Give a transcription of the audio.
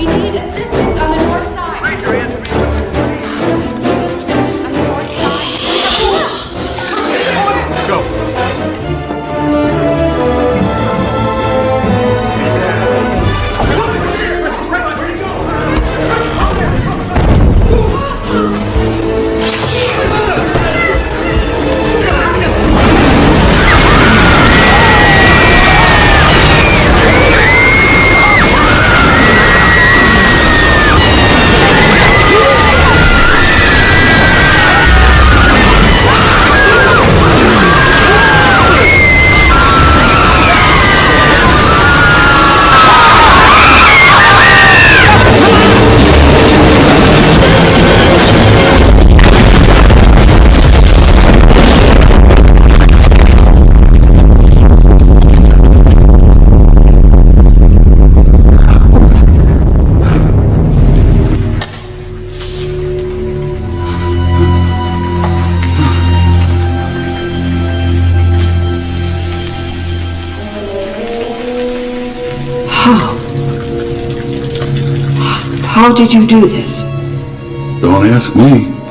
We need assistance on the north side. On the north side. Let's go. How did you do this? Don't ask me.